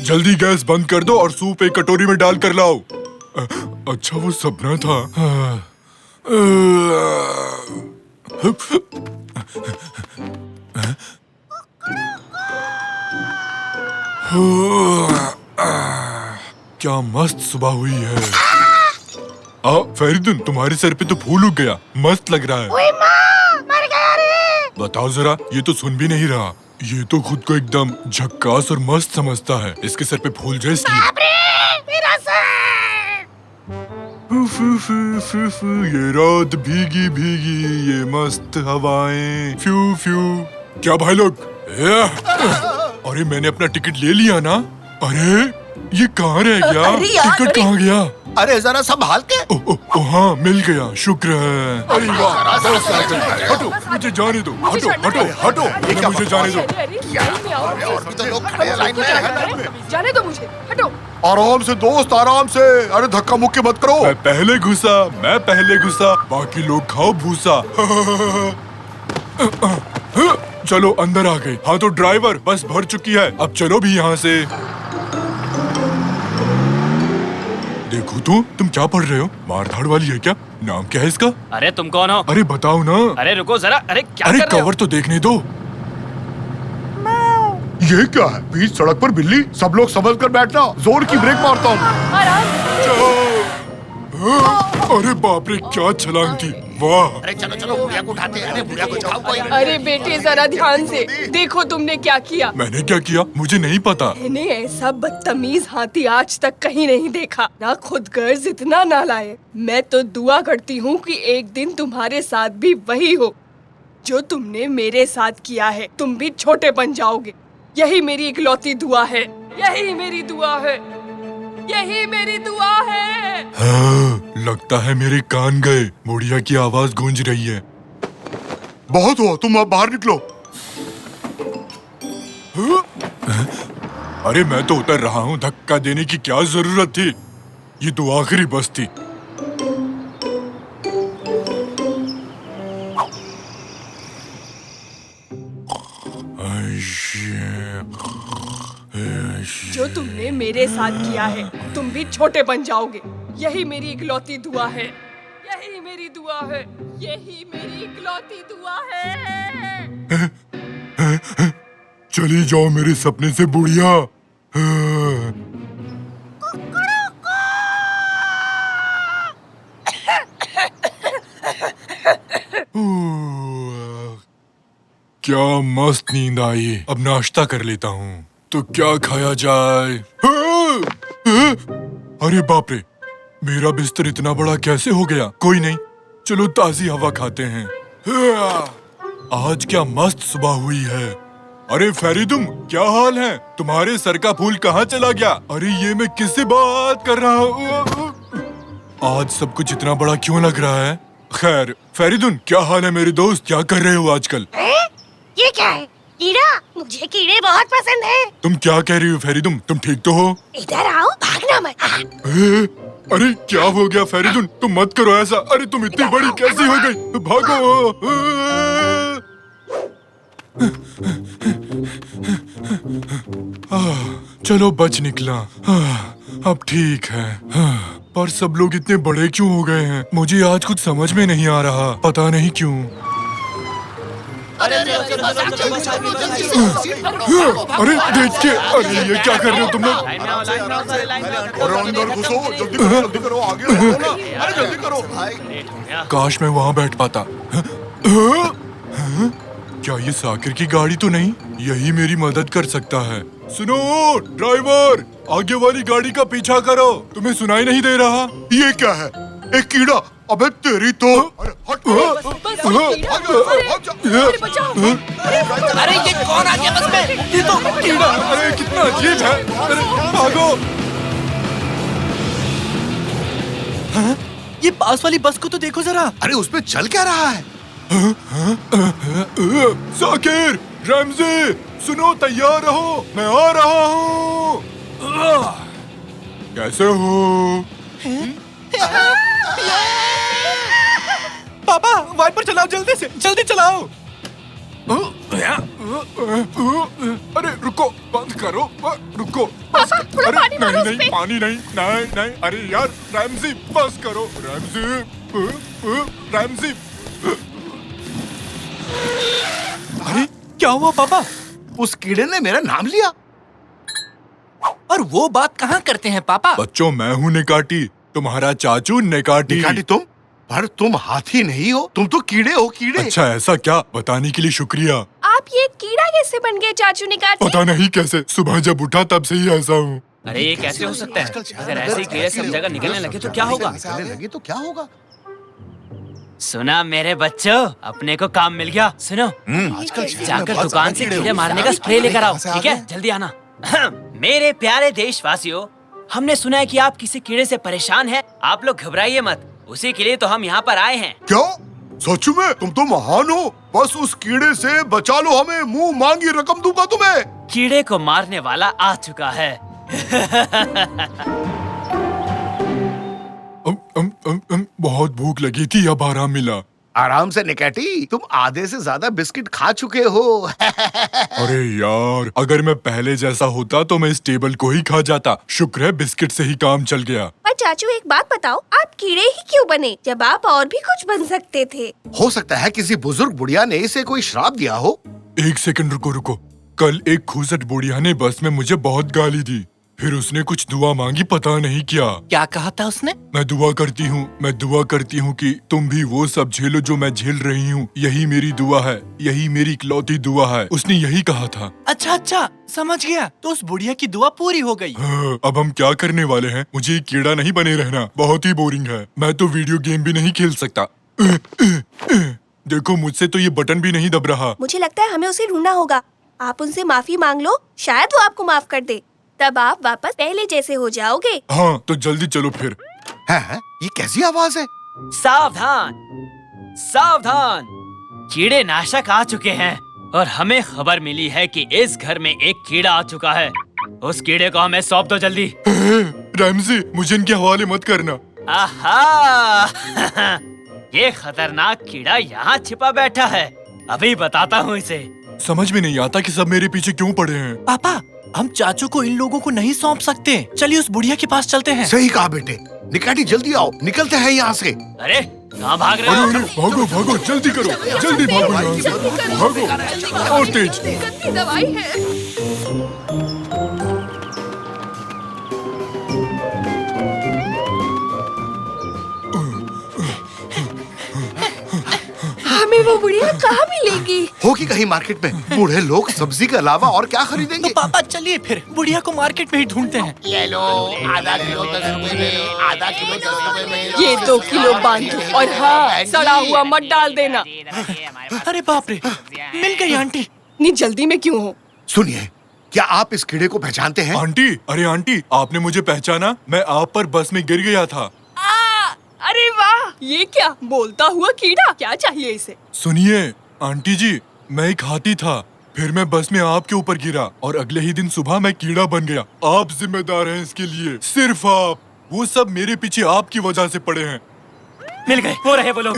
जल्दी गैस बंद कर दो और सूप एक कटोरी में डाल कर लाओ। अच्छा वो सपना था। क्या मस्त सुबह हुई है। फेरिदुन, तुम्हारे सर पे तो फूल उग गया, मस्त लग रहा है। ओए माँ, मर गया रे। बताओ जरा, ये तो सुन भी नहीं रहा। ये तो खुद को एकदम झक्कास और मस्त समझता है, इसके सर पे फूल जाए इसलिए। बाप रे, मेरा सर। ये रात भीगी भीगी, ये मस्त हवाएं, फ्यू फ्यू। क्या भाई लोग? अरे मैंने अपना टिकट ले लिया ना। अरे ये कहाँ रह गया? टिकट कहाँ गया? अरे जरा संभाल के। हाँ मिल गया, शुक्र है। अरे वाह, हटो, मुझे जाने दो। हटो हटो हटो, मुझे जाने दो। और भी तो लोग खड़े हैं लाइन में। जाने दो मुझे, हटो। आराम से दोस्त, आराम से। अरे धक्का मुक्की मत करो। मैं पहले घुसा, बाकी लोग खाओ भूसा। चलो अंदर आ गए। हाँ तो ड्राइवर, बस भर चुकी है, अब चलो भी यहाँ से। देखो तो, तुम क्या पढ़ रहे हो? मारधाड़ वाली है क्या? नाम क्या है इसका? अरे तुम कौन हो? अरे बताओ ना। अरे रुको जरा, अरे क्या अरे कर रहे हो? कवर तो देखने दो। ये क्या है? बीच सड़क पर बिल्ली। सब लोग समझ कर बैठना, जोर की ब्रेक मारता हूँ। अरे बाप रे, क्या छलांग थी, वाह। अरे चलो चलो, बुढ़िया को उठाते हैं। अरे बुढ़िया को उठाओ कोई। अरे बेटे जरा ध्यान से देखो, तुमने क्या किया। मैंने क्या किया? मुझे नहीं पता। मैंने ऐसा बदतमीज हाथी आज तक कहीं नहीं देखा, ना खुद गर्ज इतना ना लाए। मैं तो दुआ करती हूँ कि एक दिन तुम्हारे साथ भी वही हो जो तुमने मेरे साथ किया है। तुम भी छोटे बन जाओगे, यही मेरी इकलौती दुआ है। यही मेरी दुआ है, यही मेरी दुआ है। हाँ, लगता है मेरे कान गए। बुढ़िया की आवाज गूंज रही है। बहुत हुआ, तुम अब बाहर निकलो। अरे मैं तो उतर रहा हूँ, धक्का देने की क्या जरूरत थी? ये तो आखिरी बस थी। जो तुमने मेरे साथ किया है, तुम भी छोटे बन जाओगे। यही मेरी इकलौती दुआ है, यही मेरी दुआ है, यही मेरी इकलौती दुआ है। चली जाओ मेरे सपने से बुढ़िया। क्या मस्त नींद आई। अब नाश्ता कर लेता हूँ। तो क्या खाया जाए? अरे बाप रे, मेरा बिस्तर इतना बड़ा कैसे हो गया? कोई नहीं, चलो ताजी हवा खाते हैं। आज क्या मस्त सुबह हुई है। अरे फेरिदुम, क्या हाल है? तुम्हारे सर का फूल कहाँ चला गया? अरे ये मैं किससे बात कर रहा हूँ? आज सब कुछ इतना बड़ा क्यों लग रहा है? खैर, फेरिदुन क्या हाल है मेरे दोस्त? क्या कर रहे हो आजकल? ये क्या है? कीड़ा? मुझे कीड़े बहुत पसंद है। तुम क्या कह रही हो फेरिदुम? तुम ठीक तो हो? इधर आओ, भागना मत। अरे क्या हो गया फेरिदुन? तुम मत करो ऐसा। अरे तुम इतनी बड़ी कैसी हो गई? भागो। चलो बच निकला। अब ठीक है। पर सब लोग इतने बड़े क्यों हो गए हैं? मुझे आज कुछ समझ में नहीं आ रहा, पता नहीं क्यों। अरे देखिए, अरे ये क्या कर रहे हो तुम लोग? अरे अंदर घुसो, जल्दी करो, आगे बढ़ो ना। अरे जल्दी करो भाई। काश मैं वहाँ बैठ पाता। क्या ये साकिर की गाड़ी तो नहीं? यही मेरी मदद कर सकता है। सुनो ड्राइवर, आगे वाली गाड़ी का पीछा करो। तुम्हें सुनाई नहीं दे रहा? ये क्या है? एक कीड़ा। अबे तेरी तो। अरे हट। अरे बचाओ। अरे ये कौन आ गया बस में? ये तो कीड़ा। अरे कितना अजीब है। अरे भागो। ये पास वाली बस को तो देखो जरा। अरे उसमें चल क्या रहा है? साकिर, रमज़ी, सुनो, तैयार रहो, मैं आ रहा हूँ। कैसे हो? पापा वाइपर चलाओ, जल्दी से, जल्दी चलाओ। अरे रुको, बंद करो, रुको बस। थोड़ा अरे पानी मारो नहीं उस नहीं, पे। पानी नहीं, नहीं नहीं, अरे यार रैमजी बस करो, रैमजी, रैमजी। अरे क्या हुआ पापा? उस कीड़े ने मेरा नाम लिया। और वो बात कहाँ करते हैं पापा? बच्चों, मैं हूँ निकाटी, तुम्हारा चाचू निकाटी। निकाटी तुम? पर तुम हाथी नहीं हो, तुम तो कीड़े हो, कीड़े। अच्छा ऐसा क्या, बताने के लिए शुक्रिया। आप ये कीड़ा कैसे बन गए चाचू निकाटी? पता नहीं कैसे, सुबह जब उठा तब से ही ऐसा हूँ। अरे ये कैसे हो सकता है? अगर ऐसे ही कीड़े सब जगह निकलने लगे तो क्या होगा? निकलने लगे तो क्या होगा? सुना मेरे बच्चों, अपने को काम मिल गया। सुनो, जाकर दुकान से कीड़े मारने का स्प्रे लेकर आओ, ठीक है? जल्दी आना। मेरे प्यारे देशवासियों, हमने सुना है कि आप किसी कीड़े से परेशान हैं। आप लोग घबराइए मत, उसी के लिए तो हम यहाँ पर आए हैं। क्या सच में? तुम तो महान हो। बस उस कीड़े से बचा लो हमें, मुंह मांगी रकम दूंगा तुम्हें। कीड़े को मारने वाला आ चुका है। बहुत भूख लगी थी, अब आराम मिला। आराम से निकाटी, तुम आधे से ज्यादा बिस्किट खा चुके हो। अरे यार, अगर मैं पहले जैसा होता तो मैं इस टेबल को ही खा जाता। शुक्र है बिस्किट से ही काम चल गया। पर चाचू एक बात बताओ, आप कीड़े ही क्यों बने जब आप और भी कुछ बन सकते थे? हो सकता है किसी बुजुर्ग बुढ़िया ने इसे कोई श्राप दिया हो। एक सेकंड रुको रुको, कल एक खूसट बुढ़िया ने बस में मुझे बहुत गाली दी, फिर उसने कुछ दुआ मांगी, पता नहीं क्या कहा था उसने? मैं दुआ करती हूँ कि तुम भी वो सब झेलो जो मैं झेल रही हूँ। यही मेरी दुआ है, यही मेरी इकलौती दुआ है। उसने यही कहा था। अच्छा, समझ गया। तो उस बुढ़िया की दुआ पूरी हो गई। हाँ, अब हम क्या करने वाले हैं? मुझे ये कीड़ा नहीं बने रहना, बहुत ही बोरिंग है। मैं तो वीडियो गेम भी नहीं खेल सकता। देखो, मुझसे तो ये बटन भी नहीं दब रहा। मुझे लगता है हमें उसे ढूंढना होगा। आप उनसे माफी मांग लो, शायद वो आपको माफ कर दे। तब आप वापस पहले जैसे हो जाओगे। हाँ, तो जल्दी चलो फिर। है? ये कैसी आवाज है? सावधान, सावधान, कीड़े नाशक आ चुके हैं और हमें खबर मिली है कि इस घर में एक कीड़ा आ चुका है। उस कीड़े को हमें सौंप दो जल्दी। रैमजी, मुझे इनके हवाले मत करना। आहा! ये खतरनाक कीड़ा यहाँ छिपा बैठा है। अभी बताता हूँ इसे। समझ में नहीं आता कि सब मेरे पीछे क्यों पड़े हैं। पापा, हम चाचू को इन लोगों को नहीं सौंप सकते। चलिए उस बुढ़िया के पास चलते हैं। सही कहा बेटे। निकाटी जल्दी आओ, निकलते हैं यहाँ से। अरे कहाँ भाग रहे अरे हो? अरे, भागो भागो, जल्दी करो, जल्दी भागो यहाँ से, भागो और तेज। गंदी दवाई है। हमें वो बुढ़िया कहाँ मिलेगी? होगी कहीं मार्केट में। बूढ़े लोग सब्जी के अलावा और क्या खरीदेंगे? तो पापा चलिए फिर बुढ़िया को मार्केट में ही ढूंढते हैं। ले लो, आधा किलो 10 रुपए में, आधा किलो 10 रुपए में। ये 2 किलो बांधो और हाँ, सड़ा हुआ मत डाल देना। अरे बाप रे, मिल गई आंटी। इतनी जल्दी में क्यों हो? सुनिए, क्या आप इस कीड़े को पहचानते हैं? आंटी, अरे आंटी, आपने मुझे पहचाना? मैं आप पर बस में गिर गया था। अरे वाह, ये क्या बोलता हुआ कीड़ा? क्या चाहिए इसे? सुनिए आंटी जी, मैं एक हाथी था, फिर मैं बस में आपके ऊपर गिरा और अगले ही दिन सुबह मैं कीड़ा बन गया। आप जिम्मेदार हैं इसके लिए, सिर्फ आप। वो सब मेरे पीछे आपकी वजह से पड़े हैं। मिल गए, वो रहे वो लोग।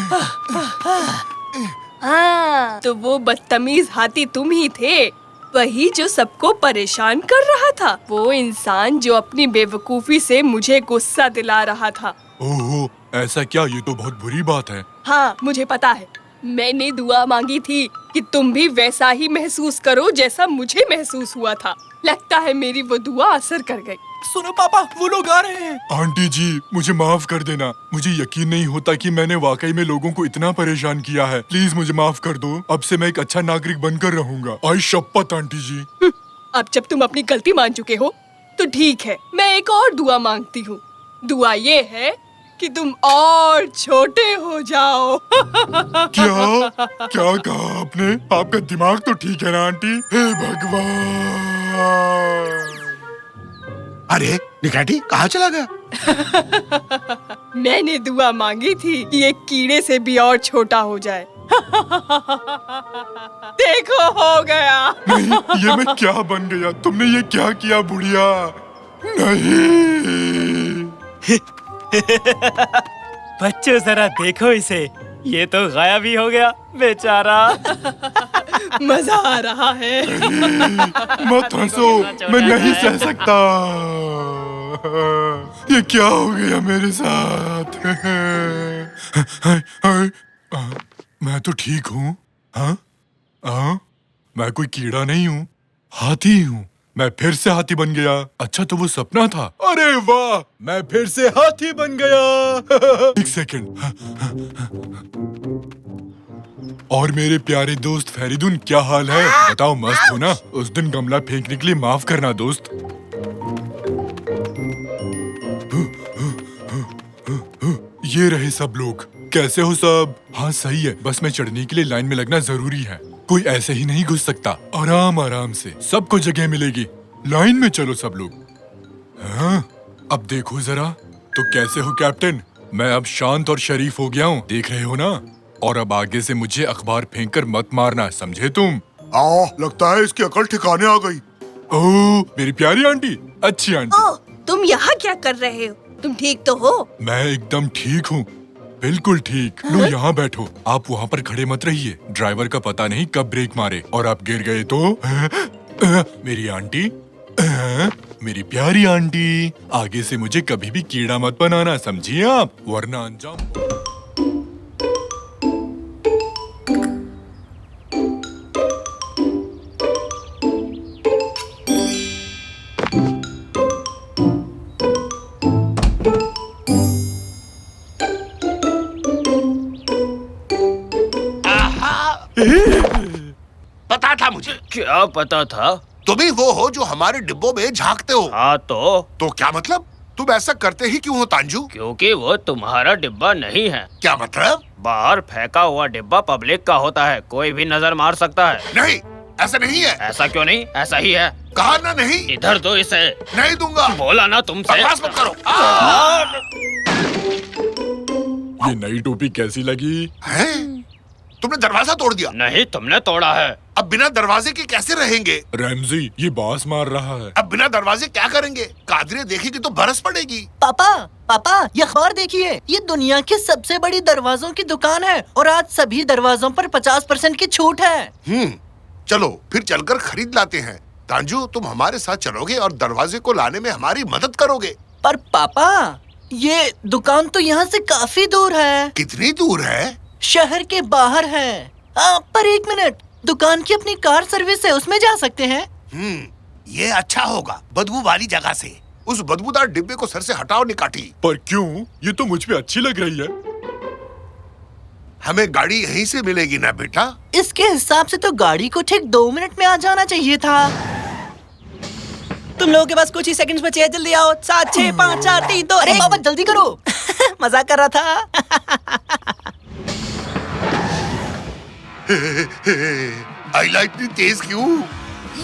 हाँ, तो वो बदतमीज हाथी तुम ही थे, वही जो सबको परेशान कर रहा था। वो इंसान जो अपनी बेवकूफी से मुझे गुस्सा दिला रहा था। ओहो, ऐसा क्या? ये तो बहुत बुरी बात है। हाँ, मुझे पता है। मैंने दुआ मांगी थी कि तुम भी वैसा ही महसूस करो जैसा मुझे महसूस हुआ था। लगता है मेरी वो दुआ असर कर गई। सुनो पापा, वो लोग आ रहे हैं। आंटी जी, मुझे माफ कर देना। मुझे यकीन नहीं होता कि मैंने वाकई में लोगों को इतना परेशान किया है। प्लीज मुझे माफ कर दो। अब से मैं एक अच्छा नागरिक बनकर रहूंगा। आई शपथ आंटी जी। अब जब तुम अपनी गलती मान चुके हो तो ठीक है, मैं एक और दुआ मांगती हूँ। दुआ ये है कि तुम और छोटे हो जाओ। क्या क्या कहा आपने? आपका दिमाग तो ठीक है ना आंटी? हे भगवान! अरे निकाटी कहाँ चला गया? मैंने दुआ मांगी थी कि एक कीड़े से भी और छोटा हो जाए। देखो, हो गया। नहीं, ये मैं क्या बन गया? तुमने ये क्या किया बुढ़िया? नहीं। बच्चों जरा देखो इसे, ये तो गायब ही हो गया बेचारा। मजा आ रहा है। मत हंसो, मैं नहीं सह सकता। ये क्या हो गया मेरे साथ? मैं तो ठीक हूँ। हाँ? हाँ? मैं कोई कीड़ा नहीं हूँ, हाथी हूँ। मैं फिर से हाथी बन गया। अच्छा तो वो सपना था। अरे वाह, मैं फिर से हाथी बन गया। एक सेकंड। और मेरे प्यारे दोस्त फेरिदुन, क्या हाल है? बताओ, मस्त हो ना? उस दिन गमला फेंकने के लिए माफ करना दोस्त। ये रहे सब लोग। कैसे हो सब? हाँ सही है, बस में चढ़ने के लिए लाइन में लगना जरूरी है। कोई ऐसे ही नहीं घुस सकता। आराम आराम से सबको जगह मिलेगी। लाइन में चलो सब लोग। हाँ, अब देखो जरा। तो कैसे हो कैप्टन? मैं अब शांत और शरीफ हो गया हूँ, देख रहे हो ना? और अब आगे से मुझे अखबार फेंककर मत मारना, समझे तुम? लगता है इसकी अकल ठिकाने आ गई। ओह, मेरी प्यारी आंटी, अच्छी आंटी। ओह, तुम यहाँ क्या कर रहे हो? तुम ठीक तो हो? मैं एकदम ठीक हूँ, बिल्कुल ठीक। लो यहाँ बैठो। आप वहाँ पर खड़े मत रहिए, ड्राइवर का पता नहीं कब ब्रेक मारे और आप गिर गए तो। मेरी आंटी, मेरी प्यारी आंटी, आगे से मुझे कभी भी कीड़ा मत बनाना, समझिए आप, वरना अंजाम। पता था मुझे। क्या पता था? तुम ही वो हो जो हमारे डिब्बों में झांकते हो। हाँ तो क्या मतलब? तुम ऐसा करते ही क्यों हो तांजू? क्योंकि वो तुम्हारा डिब्बा नहीं है। क्या मतलब? बाहर फेंका हुआ डिब्बा पब्लिक का होता है, कोई भी नजर मार सकता है। नहीं, ऐसा नहीं है। ऐसा क्यों नहीं? ऐसा ही है। कहा ना नहीं। इधर दो इसे। नहीं दूंगा। बोला ना तुमसे। बकवास मत करो। ये नई टोपी कैसी लगी? हैं? तुमने दरवाजा तोड़ दिया। नहीं, तुमने तोड़ा है। अब बिना दरवाजे के कैसे रहेंगे? रैमजी, ये बास मार रहा है। अब बिना दरवाजे क्या करेंगे? कादरे देखेगी तो बरस पड़ेगी। पापा, पापा, ये अखबार देखिए। ये दुनिया की सबसे बड़ी दरवाजों की दुकान है और आज सभी दरवाजों पर 50% की छूट है। चलो फिर चलकर खरीद लाते हैं। तांजू, तुम हमारे साथ चलोगे और दरवाजे को लाने में हमारी मदद करोगे। पर पापा, ये दुकान तो यहाँ से काफी दूर है। कितनी दूर है? शहर के बाहर है। पर एक मिनट, दुकान की अपनी कार सर्विस है, उसमें जा सकते हैं। ये अच्छा होगा, बदबू वाली जगह से। उस बदबूदार डिब्बे को सर से हटाओ निकाटी। पर क्यों? ये तो मुझ पे अच्छी लग रही है। हमें गाड़ी यहीं से मिलेगी ना बेटा? इसके हिसाब से तो गाड़ी को ठीक 2 मिनट में आ जाना चाहिए था। तुम लोगों के पास कुछ ही सेकंड्स बचे हैं, जल्दी आओ। 7, 6, 5, 4, 3, 2। अरे पापा जल्दी करो। मजाक कर रहा था। आइला इतनी तेज क्यों?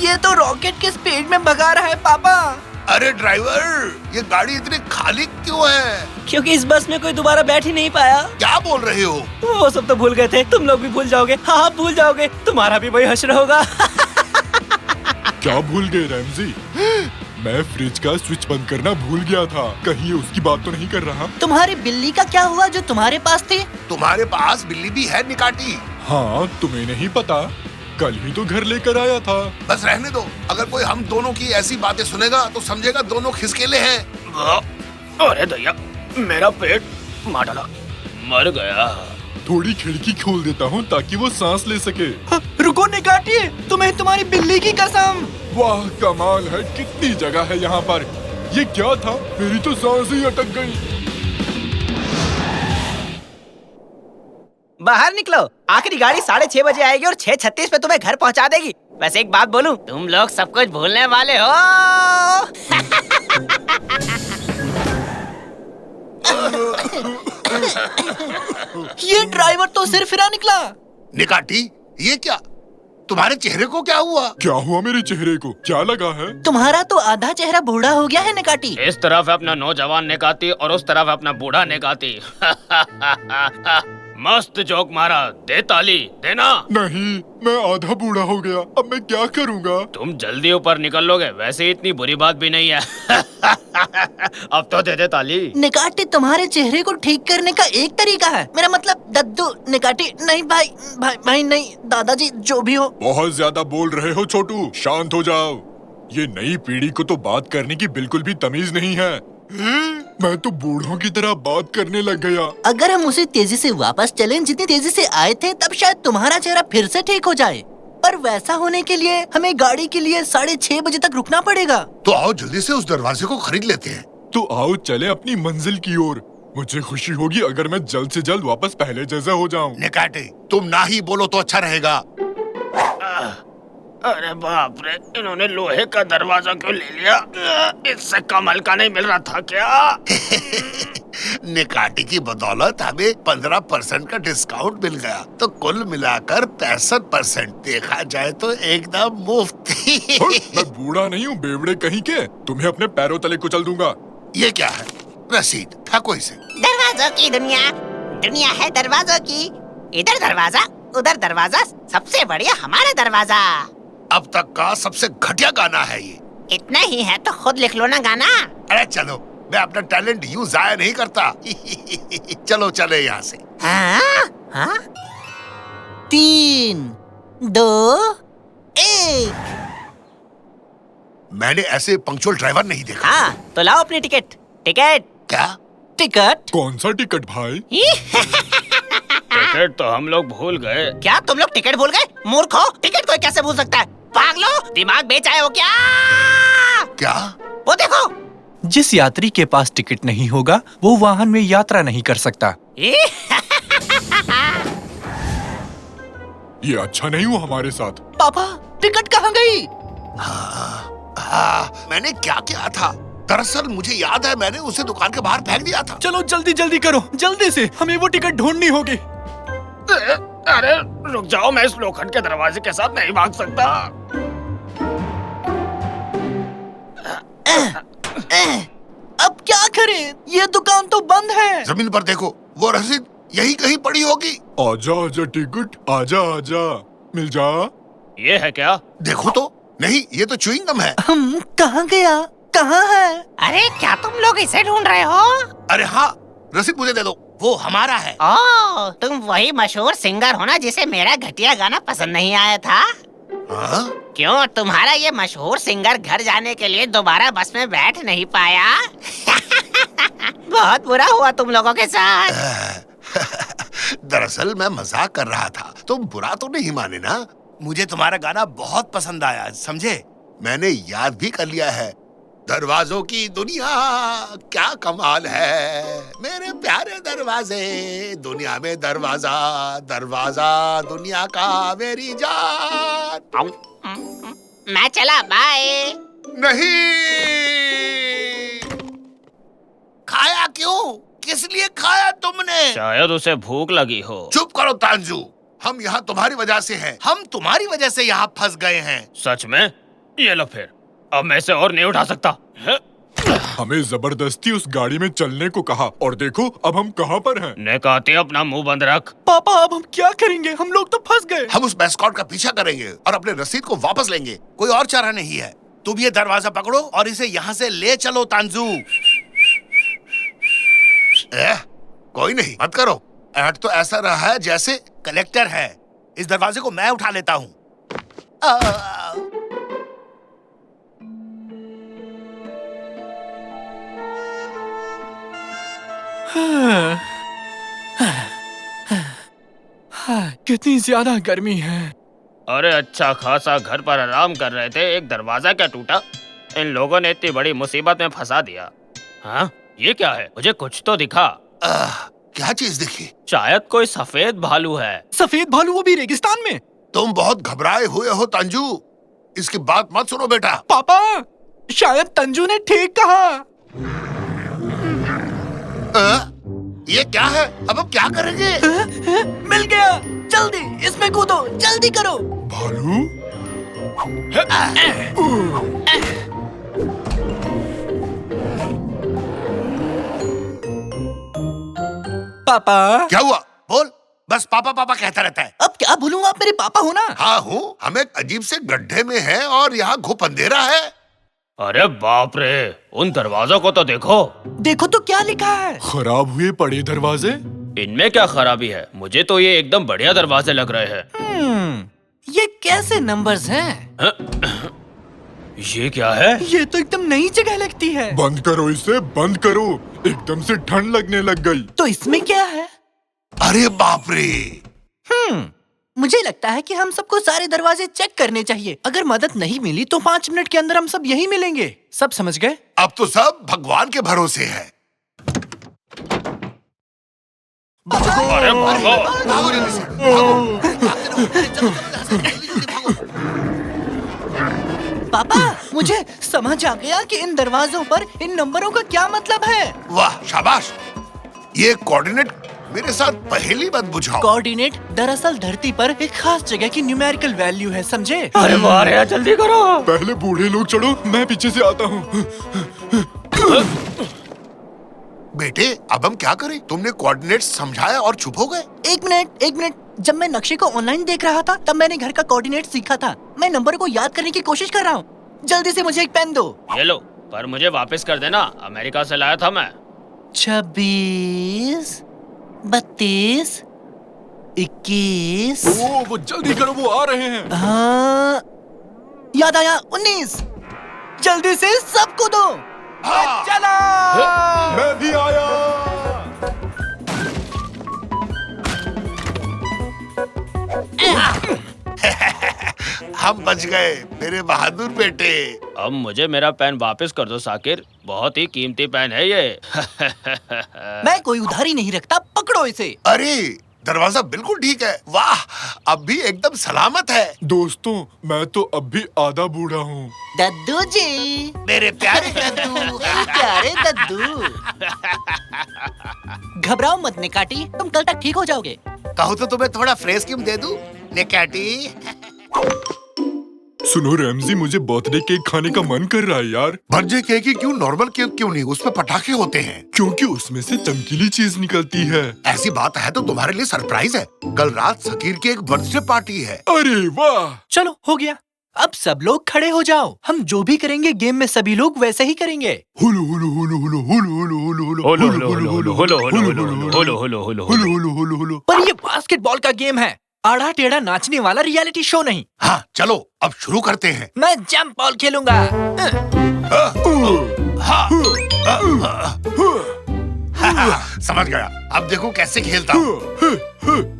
ये तो रॉकेट के स्पीड में भगा रहा है पापा। अरे ड्राइवर, ये गाड़ी इतनी खाली क्यों है? क्योंकि इस बस में कोई दोबारा बैठ ही नहीं पाया। क्या बोल रहे हो? वो सब तो भूल गए थे, तुम लोग भी भूल जाओगे। हाँ, भूल जाओगे, तुम्हारा भी वही हश्र होगा। क्या भूल गए रैमजी? मैं फ्रिज का स्विच बंद करना भूल गया था। कहीं ये उसकी बात तो नहीं कर रहा? तुम्हारी बिल्ली का क्या हुआ जो तुम्हारे पास थी? तुम्हारे पास बिल्ली भी है निकाटी? हाँ, तुम्हें नहीं पता? कल ही तो घर लेकर आया था। बस रहने दो। अगर कोई हम दोनों की ऐसी बातें सुनेगा तो समझेगा दोनों खिसकेले हैं। अरे दया, मेरा पेट मार डाला, मर गया। थोड़ी खिड़की खोल देता हूँ ताकि वो सांस ले सके। रुको निकाटी, तुम्हें तुम्हारी बिल्ली की कसम। वाह कमाल है, कितनी जगह है यहाँ पर। ये क्या था? मेरी तो सांस ही अटक गई। बाहर निकलो, आखिरी गाड़ी 6:30 बजे आएगी और 6:36 पे तुम्हें घर पहुंचा देगी। वैसे एक बात बोलूं, तुम लोग सब कुछ भूलने वाले हो। ये ड्राइवर तो सिर फिरा निकला। निकाटी, ये क्या? तुम्हारे चेहरे को क्या हुआ? क्या हुआ मेरे चेहरे को? क्या लगा है? तुम्हारा तो आधा चेहरा बूढ़ा हो गया है निकाटी। इस तरफ अपना नौजवान निकाती और उस तरफ अपना बूढ़ा निकाती। मस्त जोक मारा, दे ताली, देना। नहीं, मैं आधा बूढ़ा हो गया, अब मैं क्या करूँगा? तुम जल्दी ऊपर निकल लोगे, वैसे इतनी बुरी बात भी नहीं है। अब तो दे दे ताली। निकाटी तुम्हारे चेहरे को ठीक करने का एक तरीका है। मेरा मतलब दद्दू निकाटी नहीं भाई, भाई नहीं, दादाजी जो भी हो। बहुत ज्यादा बोल रहे हो छोटू, शांत हो जाओ। ये नई पीढ़ी को तो बात करने की बिल्कुल भी तमीज नहीं है। मैं तो बूढ़ों की तरह बात करने लग गया। अगर हम उसी तेजी से वापस चलें जितनी तेजी से आए थे, तब शायद तुम्हारा चेहरा फिर से ठीक हो जाए। पर वैसा होने के लिए हमें गाड़ी के लिए 6:30 बजे तक रुकना पड़ेगा। तो आओ जल्दी से उस दरवाजे को खरीद लेते हैं। तो आओ चले अपनी मंजिल की ओर। मुझे खुशी होगी अगर मैं जल्द से जल्द वापस पहले जैसा हो जाऊं। निकाटे, तुम ना ही बोलो तो अच्छा रहेगा। अरे बाप रे, इन्होंने लोहे का दरवाजा क्यों ले लिया? इससे कम हल्का नहीं मिल रहा था क्या? निकाटी की बदौलत हमें 15% का डिस्काउंट मिल गया, तो कुल मिलाकर 65% देखा जाए तो एकदम मुफ्त। मैं बूढ़ा नहीं हूँ बेवड़े कहीं के, तुम्हें अपने पैरों तले कुचल दूंगा। ये क्या है? रसीद फेंको इसे। दरवाजों की दुनिया, दुनिया है दरवाजों की। इधर दरवाजा, उधर दरवाजा, सबसे बढ़िया हमारा दरवाजा। अब तक का सबसे घटिया गाना है ये। इतना ही है तो खुद लिख लो ना गाना। अरे चलो, मैं अपना टैलेंट यूं जाया नहीं करता। चलो चले यहाँ से। हाँ? हाँ? 3, 2, 1। मैंने ऐसे पंक्चुअल ड्राइवर नहीं देखा। हाँ, तो लाओ अपनी टिकट। टिकट? क्या? टिकट? कौन सा टिकट भाई? टिकट तो हम लोग भूल गए। क्या तुम लोग टिकट भूल गए? मूर्ख हो, टिकट कोई कैसे भूल सकता है? पागलो, दिमाग बेच आए हो क्या? क्या? वो देखो। जिस यात्री के पास टिकट नहीं होगा वो वाहन में यात्रा नहीं कर सकता। ये अच्छा नहीं हुआ हमारे साथ। पापा, टिकट कहाँ गई? मैंने क्या किया था? दरअसल मुझे याद है, मैंने उसे दुकान के बाहर फेंक दिया था। चलो जल्दी जल्दी करो, जल्दी से, हमें वो टिकट ढूंढनी होगी। अरे रुक जाओ, मैं इस लोखंड के दरवाजे के साथ नहीं भाग सकता। अब क्या करें? ये दुकान तो बंद है। जमीन पर देखो, वो रसीद यही कहीं पड़ी होगी। आजा आजा टिकट, आजा आजा, मिल जा। ये है क्या? देखो तो, नहीं ये तो च्युइंग गम है। कहाँ गया? कहाँ है? अरे क्या तुम लोग इसे ढूंढ रहे हो? अरे हाँ, रसीद मुझे दे दो, वो हमारा है। ओह, तुम वही मशहूर सिंगर हो ना जिसे मेरा घटिया गाना पसंद नहीं आया था? हाँ? क्यों, तुम्हारा ये मशहूर सिंगर घर जाने के लिए दोबारा बस में बैठ नहीं पाया? बहुत बुरा हुआ तुम लोगों के साथ। दरअसल मैं मजाक कर रहा था, तुम बुरा तो नहीं माने ना? मुझे तुम्हारा गाना बहुत पसंद आया, समझे? मैंने याद भी कर लिया है। दरवाजों की दुनिया क्या कमाल है, मेरे प्यारे दरवाजे, दुनिया में दरवाजा, दरवाजा दुनिया का मेरी जान। मैं चला, बाय। नहीं, खाया क्यों? किस लिए खाया तुमने? शायद उसे भूख लगी हो। चुप करो तांजू, हम यहाँ तुम्हारी वजह से हैं। हम तुम्हारी वजह से यहाँ फंस गए हैं। सच में? ये लो फिर, अब मैं इसे और नहीं उठा सकता। हमें जबरदस्ती उस गाड़ी में चलने को कहा और देखो अब हम कहाँ पर हैं। निकाते अपना मुंह बंद रख। पापा अब हम क्या करेंगे? हम लोग तो फंस गए। हम उस मैस्कॉट का पीछा करेंगे और अपने रसीद को वापस लेंगे। कोई और चारा नहीं है। तुम ये दरवाजा पकड़ो और इसे यहाँ से ले चलो तांजू। कोई नहीं, मत करो। ऐड तो ऐसा रहा है जैसे कलेक्टर है। इस दरवाजे को मैं उठा लेता हूँ। कितनी ज्यादा गर्मी है। अरे अच्छा खासा घर पर आराम कर रहे थे, एक दरवाजा क्या टूटा? इन लोगों ने इतनी बड़ी मुसीबत में फंसा दिया। हाँ, ये क्या है? मुझे कुछ तो दिखा। क्या चीज दिखी? शायद कोई सफेद भालू है। सफेद भालू, वो भी रेगिस्तान में? तुम बहुत घबराए हुए हो तांजू, इसकी बात मत सुनो बेटा। पापा, शायद तंजू ने ठीक कहा। ये क्या है? अब हम क्या करेंगे? मिल गया, जल्दी इसमें कूदो, जल्दी करो। भालू? पापा, क्या हुआ? बोल। बस पापा पापा कहता रहता है। अब क्या बोलूं, आप मेरे पापा हो ना। हाँ हूँ, हम एक अजीब से गड्ढे में हैं और यहाँ घुप अंधेरा है। अरे बाप रे, उन दरवाजों को तो देखो। देखो तो क्या लिखा है। खराब हुए पड़े दरवाजे। इनमें क्या खराबी है? मुझे तो ये एकदम बढ़िया दरवाजे लग रहे हैं। ये कैसे नंबर्स हैं? ये क्या है? ये तो एकदम नई जगह लगती है। बंद करो इसे, बंद करो। एकदम से ठंड लगने लग गई। तो इसमें क्या है? अरे बाप रे। मुझे लगता है कि हम सबको सारे दरवाजे चेक करने चाहिए। अगर मदद नहीं मिली तो 5 मिनट के अंदर हम सब यही मिलेंगे। सब समझ गए? अब तो सब भगवान के भरोसे है। अरे भागो। भागो जल्दी से, भागो। पापा, मुझे समझ आ गया कि इन दरवाजों पर इन नंबरों का क्या मतलब है। वाह शाबाश, ये कोऑर्डिनेट मेरे साथ पहेली मत बुझाओ। कोऑर्डिनेट दरअसल धरती पर एक खास जगह की न्यूमेरिकल वैल्यू है, समझे? अरे वाह रे, जल्दी करो। पहले बूढ़े लोग चढ़ो, मैं पीछे से आता हूँ। बेटे अब हम क्या करें? तुमने कोऑर्डिनेट समझाया और चुप हो गए। एक मिनट। जब मैं नक्शे को ऑनलाइन देख रहा था तब मैंने घर का कोऑर्डिनेट सीखा था। मैं नंबर को याद करने की कोशिश कर रहा हूँ। जल्दी से मुझे एक पेन दो। ये लो, पर मुझे वापस कर देना, अमेरिका से लाया था मैं। 26, 32, 21। ओ, वो जल्दी करो, वो आ रहे हैं। हाँ, याद आया, 19। जल्दी से सबको दो। चलो। मैं भी आया। हम बच गए मेरे बहादुर बेटे। अब मुझे मेरा पेन वापस कर दो साकिर, बहुत ही कीमती पेन है ये। मैं कोई उधारी नहीं रखता, पकड़ो इसे। अरे दरवाजा बिल्कुल ठीक है। वाह, अब भी एकदम सलामत है। दोस्तों, मैं तो अब भी आधा बूढ़ा हूँ। दद्दू जी, मेरे प्यारे दद्दू। प्यारे दद्दू। घबराओ मत निकाटी, तुम कल तक ठीक हो जाओगे। कहूँ तो तुम्हें थोड़ा फ्रेश क्यों दे दूं? निकाटी। सुनो रैमजी, मुझे बर्थडे केक खाने का मन कर रहा है यार। बर्थडे केक ही क्यों, नॉर्मल केक क्यों नहीं? उसमें पटाखे होते हैं। क्योंकि उसमें से चमकीली चीज निकलती है। ऐसी बात है तो तुम्हारे लिए सरप्राइज है। कल रात सकीर की एक बर्थडे पार्टी है। अरे वाह। चलो हो गया, अब सब लोग खड़े हो जाओ। हम जो भी करेंगे गेम में सभी लोग वैसे ही करेंगे। हुलु हुलु हुलु हुलु हुलु हुलु हुलु हुलु होलो होलो होलो होलो होलो होलो होलो होलो होलो होलो हुलु हुलु हुलु हुलु। पर ये बास्केटबॉल का गेम है, आड़ा टेढ़ा नाचने वाला रियलिटी शो नहीं। हाँ चलो अब शुरू करते हैं। मैं जंप बॉल खेलूंगा। समझ गया, अब देखो कैसे खेलता हूँ।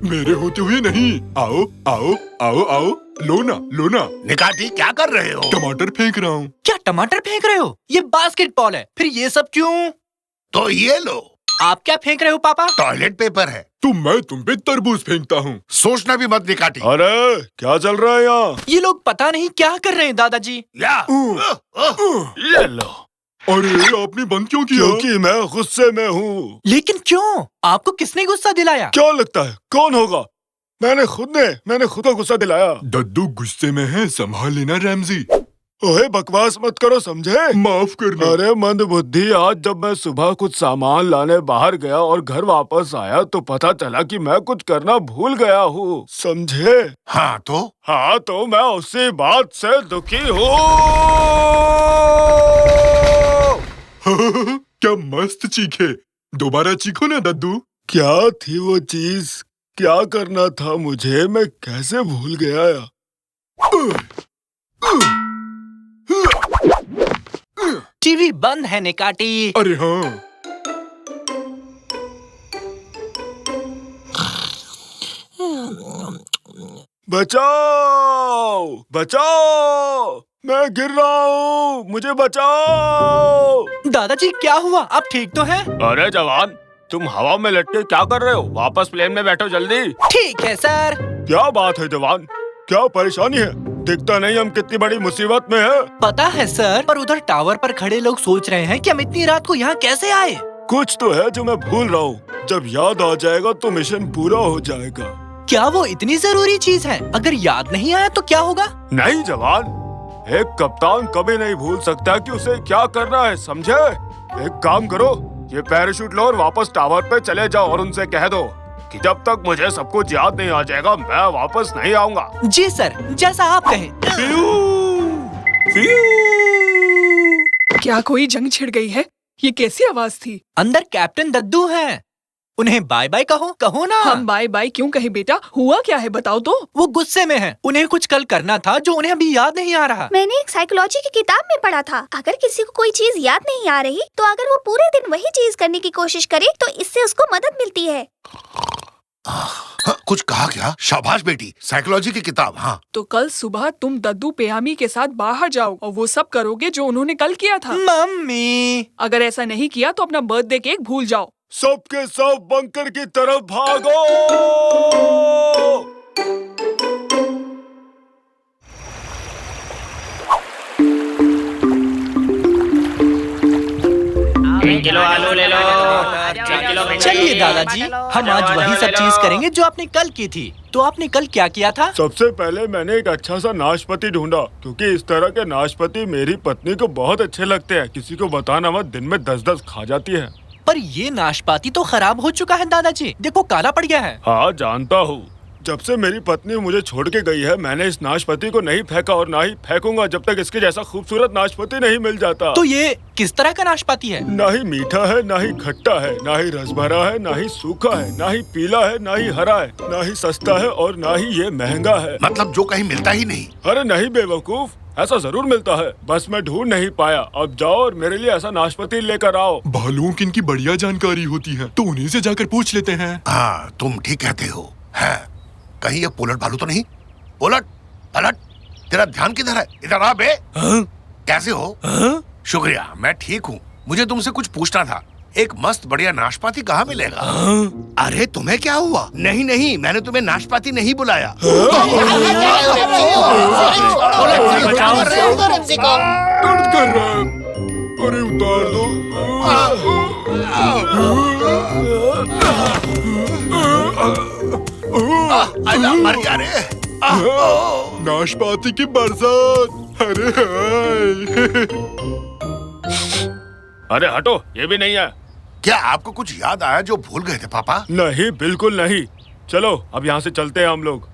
मेरे होते हुए नहीं। आओ आओ आओ आओ, लो ना। निकाटी क्या कर रहे हो? टमाटर फेंक रहा हूँ। क्या टमाटर फेंक रहे हो? ये बास्केटबॉल है, फिर ये सब क्यों? तो ये लो। आप क्या फेंक रहे हो पापा? टॉयलेट पेपर है। तो मैं तुम पे तरबूज फेंकता हूँ। सोचना भी मत निकाटी। अरे क्या चल रहा है यहाँ? ये लोग पता नहीं क्या कर रहे हैं दादाजी। ये लो। अरे आपने बंद क्यों किया? क्योंकि मैं गुस्से में हूँ। लेकिन क्यों? आपको किसने गुस्सा दिलाया? क्या लगता है कौन होगा? मैंने खुद को गुस्सा दिलाया। दद्दू गुस्से में है, संभाल लेना रैमजी। ओए बकवास मत करो, समझे? माफ करना। अरे मंद बुद्धि, आज जब मैं सुबह कुछ सामान लाने बाहर गया और घर वापस आया तो पता चला कि मैं कुछ करना भूल गया हूँ, समझे? हाँ तो मैं उसी बात से दुखी हूँ। क्या मस्त चीखे। दोबारा चीखो ना दद्दू। क्या थी वो चीज? क्या करना था मुझे? मैं कैसे भूल गया? टीवी बंद है निकाटी। अरे हाँ। बचाओ बचाओ, मैं गिर रहा हूँ, मुझे बचाओ। दादाजी क्या हुआ? आप ठीक तो हैं? अरे जवान, तुम हवा में लटके क्या कर रहे हो? वापस प्लेन में बैठो जल्दी। ठीक है सर। क्या बात है जवान, क्या परेशानी है? दिखता नहीं हम कितनी बड़ी मुसीबत में है। पता है सर, पर उधर टावर पर खड़े लोग सोच रहे हैं कि हम इतनी रात को यहाँ कैसे आए। कुछ तो है जो मैं भूल रहा हूँ। जब याद आ जाएगा तो मिशन पूरा हो जाएगा। क्या वो इतनी जरूरी चीज है? अगर याद नहीं आया तो क्या होगा? नहीं जवान, एक कप्तान कभी नहीं भूल सकता कि उसे क्या करना है, समझे? एक काम करो, ये पैराशूट लो और वापस टावर पे चले जाओ और उनसे कह दो कि जब तक मुझे सब कुछ याद नहीं आ जाएगा मैं वापस नहीं आऊंगा। जी सर, जैसा आप कहें। क्या कोई जंग छिड़ गई है? ये कैसी आवाज थी? अंदर कैप्टन दद्दू हैं। उन्हें बाय बाय कहो, कहो ना। हम बाय बाय क्यों कहे बेटा? हुआ क्या है बताओ तो। वो गुस्से में हैं। उन्हें कुछ कल करना था जो उन्हें अभी याद नहीं आ रहा। मैंने एक साइकोलॉजी की किताब में पढ़ा था, अगर किसी को कोई चीज याद नहीं आ रही तो अगर वो पूरे दिन वही चीज करने की कोशिश करे तो इससे उसको मदद मिलती है। हाँ, कुछ कहा क्या? शाबाश बेटी, साइकोलॉजी की किताब। हाँ तो कल सुबह तुम दद्दू पेयामी के साथ बाहर जाओ और वो सब करोगे जो उन्होंने कल किया था। मम्मी, अगर ऐसा नहीं किया तो अपना बर्थडे केक भूल जाओ। सबके सब बंकर की तरफ भागो। किलो आलू ले लो। चलिए दादाजी, हम आज वही सब चीज करेंगे जो आपने कल की थी। तो आपने कल क्या किया था? सबसे पहले मैंने एक अच्छा सा नाशपाती ढूंढा, क्योंकि इस तरह के नाशपाती मेरी पत्नी को बहुत अच्छे लगते हैं। किसी को बताना मत, दिन में 10-10 खा जाती है। पर ये नाशपाती तो खराब हो चुका है दादाजी, देखो काला पड़ गया है। हाँ जानता हूँ, जब से मेरी पत्नी मुझे छोड़ के गई है मैंने इस नाशपाती को नहीं फेंका और ना ही फेंकूंगा जब तक इसके जैसा खूबसूरत नाशपाती नहीं मिल जाता। तो ये किस तरह का नाशपाती है? ना ही मीठा है, ना ही खट्टा है, ना ही रस भरा है, ना ही सूखा है, ना ही पीला है, ना ही हरा है, ना ही सस्ता है और ना ही ये महंगा है। मतलब जो कहीं मिलता ही नहीं। अरे नहीं बेवकूफ, ऐसा जरूर मिलता है, बस मैं ढूंढ नहीं पाया। अब जाओ और मेरे लिए ऐसा नाशपाती लेकर आओ। भालुओं की इनकी बढ़िया जानकारी होती है, तो उन्हीं से जाकर पूछ लेते हैं। हाँ तुम ठीक कहते हो। है कहीं ये पोलट भालू तो नहीं? पोलट, पलट, तेरा ध्यान किधर है? इधर आ बे। कैसे हो? शुक्रिया, मैं ठीक हूँ। मुझे तुमसे कुछ पूछना था। एक मस्त बढ़िया नाशपाती कहाँ मिलेगा? अरे तुम्हें क्या हुआ? नहीं नहीं, मैंने तुम्हें नाशपाती नहीं बुलाया। दर्द कर रहा है। अरे उतार दो। मर गया रे। नाशपाती की बरसात। अरे हाय। अरे हटो, ये भी नहीं है। क्या आपको कुछ याद आया जो भूल गए थे पापा? नहीं, बिल्कुल नहीं। चलो अब यहाँ से चलते हैं हम लोग।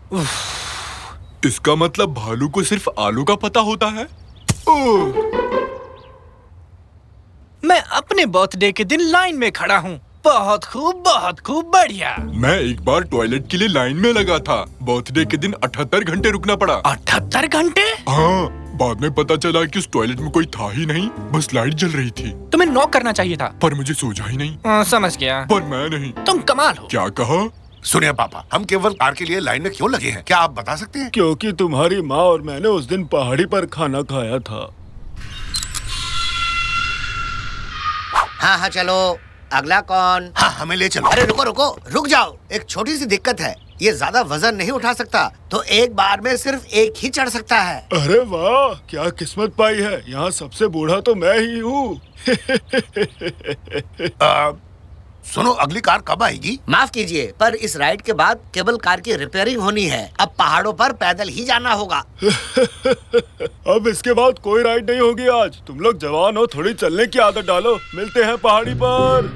इसका मतलब भालू को सिर्फ आलू का पता होता है। ओह, मैं अपने बर्थडे के दिन लाइन में खड़ा हूँ। बहुत खूब बढ़िया। मैं एक बार टॉयलेट के लिए लाइन में लगा था। बर्थडे के दिन 78 घंटे रुकना पड़ा। 78 घंटे? हाँ, बाद में पता चला कि उस टॉयलेट में कोई था ही नहीं, बस लाइट जल रही थी। तुम्हें नॉक करना चाहिए था। पर मुझे सूझा ही नहीं। समझ गया। पर मैं नहीं। तुम कमाल हो। क्या कहा? सुनिए पापा, हम केवल कार के लिए लाइन में क्यों लगे हैं? क्या आप बता सकते हैं? क्योंकि तुम्हारी माँ और मैंने उस दिन पहाड़ी पर खाना खाया था। हाँ हाँ चलो, अगला कौन? हाँ हमें ले चलो। अरे रुको रुको, रुक जाओ। एक छोटी सी दिक्कत है, ये ज्यादा वजन नहीं उठा सकता, तो एक बार में सिर्फ एक ही चढ़ सकता है। अरे वाह, क्या किस्मत पाई है। यहाँ सबसे बूढ़ा तो मैं ही हूँ। सुनो, अगली कार कब आएगी? माफ कीजिए, पर इस राइड के बाद केबल कार की रिपेयरिंग होनी है। अब पहाड़ों पर पैदल ही जाना होगा। अब इसके बाद कोई राइड नहीं होगी आज। तुम लोग जवान हो, थोड़ी चलने की आदत डालो। मिलते हैं पहाड़ी पर।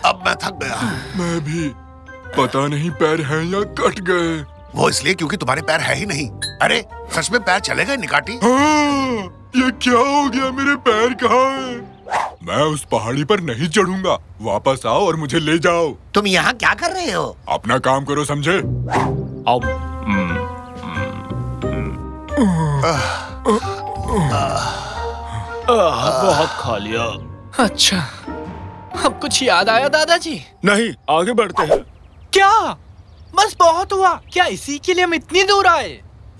अब मैं थक गया। मैं भी। पता नहीं पैर हैं या कट गए। वो इसलिए क्योंकि तुम्हारे पैर है ही नहीं। अरे सच में पैर चले गए निकाटी? हाँ, ये क्या हो गया? मेरे पैर कहाँ हैं? मैं उस पहाड़ी पर नहीं चढ़ूंगा। वापस आओ और मुझे ले जाओ। तुम यहाँ क्या कर रहे हो? अपना काम करो, समझे? बहुत खा लिया। अच्छा, अब कुछ याद आया दादाजी? नहीं, आगे बढ़ते हैं। क्या? बस बहुत हुआ। क्या इसी के लिए हम इतनी दूर आए?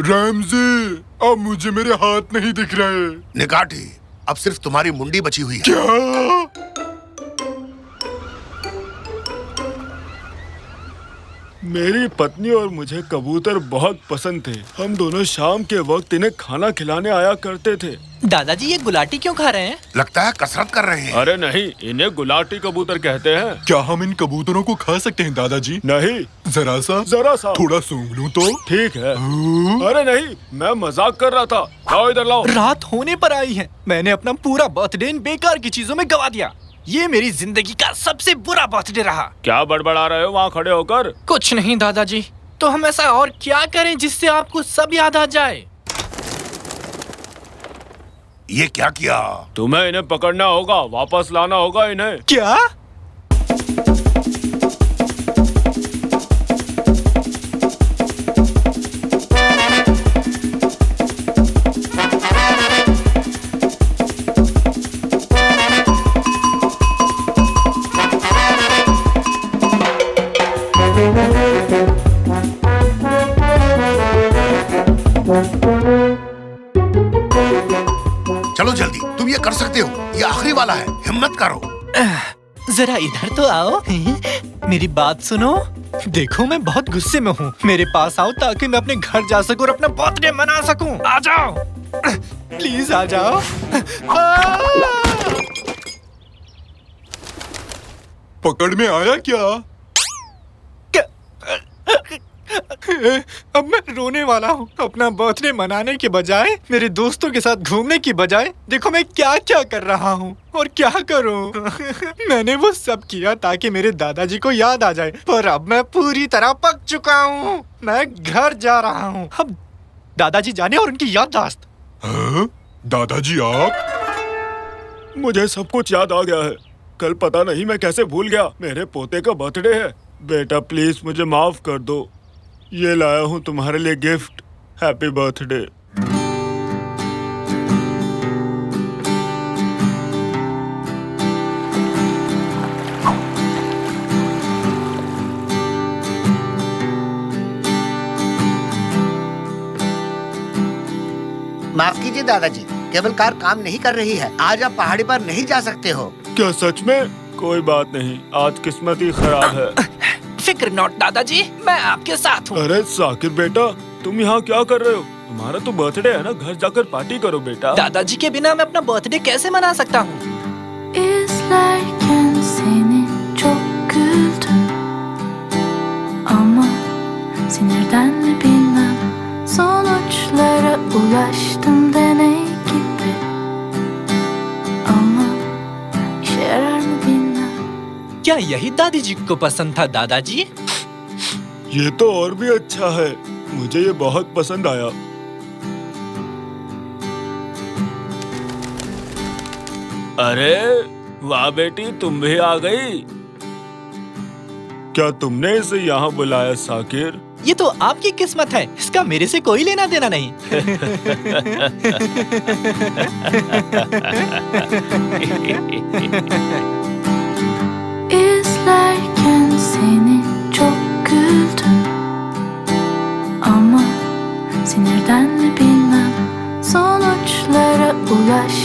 रैमजी, अब मुझे मेरे हाथ नहीं दिख रहे। निकाटी, अब सिर्फ तुम्हारी मुंडी बची हुई है। क्या? मेरी पत्नी और मुझे कबूतर बहुत पसंद थे। हम दोनों शाम के वक्त इन्हें खाना खिलाने आया करते थे। दादाजी ये गुलाटी क्यों खा रहे हैं? लगता है कसरत कर रहे हैं। अरे नहीं, इन्हें गुलाटी कबूतर कहते हैं। क्या हम इन कबूतरों को खा सकते हैं दादाजी? नहीं, जरा सा थोड़ा सूंघ लूं तो? ठीक है। अरे नहीं, मैं मजाक कर रहा था। लाओ इधर लाओ। रात होने पर आई है, मैंने अपना पूरा बर्थडे इन बेकार की चीजों में गवा दिया। ये मेरी जिंदगी का सबसे बुरा बर्थडे रहा। क्या बड़बड़ा रहे हो वहाँ खड़े होकर? कुछ नहीं दादाजी। तो हम ऐसा और क्या करें जिससे आपको सब याद आ जाए? ये क्या किया? तुम्हें इन्हें पकड़ना होगा, वापस लाना होगा इन्हें। क्या? चलो जल्दी, तुम ये कर सकते हो। ये आखिरी वाला है, हिम्मत करो। जरा इधर तो आओ। मेरी बात सुनो। देखो मैं बहुत गुस्से में हूँ। मेरे पास आओ ताकि मैं अपने घर जा सकूं और अपना बर्थडे मना सकूं। आ जाओ, प्लीज आ जाओ। पकड़ में आया क्या? अब मैं रोने वाला हूँ। अपना बर्थडे मनाने के बजाय, मेरे दोस्तों के साथ घूमने की बजाय, देखो मैं क्या क्या कर रहा हूँ और क्या करूँ। मैंने वो सब किया ताकि मेरे दादाजी को याद आ जाए, पर अब मैं पूरी तरह पक चुका हूँ। मैं घर जा रहा हूँ। अब दादाजी जाने और उनकी याददाश्त। हाँ? दादाजी आप? मुझे सब कुछ याद आ गया है। कल पता नहीं मैं कैसे भूल गया। मेरे पोते का बर्थडे है। बेटा प्लीज मुझे माफ कर दो। ये लाया हूँ तुम्हारे लिए गिफ्ट। Happy birthday. माफ कीजिए दादाजी, केबल कार काम नहीं कर रही है। आज आप पहाड़ी पर नहीं जा सकते हो। क्या सच में? कोई बात नहीं, आज किस्मत ही खराब है। फिक्र नॉट दादाजी, मैं आपके साथ हूँ। अरे साकिर बेटा, तुम यहाँ क्या कर रहे हो? तुम्हारा तो बर्थडे है ना, घर जाकर पार्टी करो बेटा। दादाजी के बिना मैं अपना बर्थडे कैसे मना सकता हूँ? İzlerken seni çok güldüm Ama sinirden mi bilmem Sonuçlara ulaştım deney gibi Ama işe yarar mı bilmem क्या यही दादी जी को पसंद था दादाजी? ये तो और भी अच्छा है। मुझे ये बहुत पसंद आया। अरे वाह बेटी, तुम भी आ गई। क्या तुमने इसे यहाँ बुलाया साकिर? ये तो आपकी किस्मत है, इसका मेरे से कोई लेना देना नहीं। İzlerken seni çok güldüm Ama sinirden mi bilmem Sonuçlara ulaştım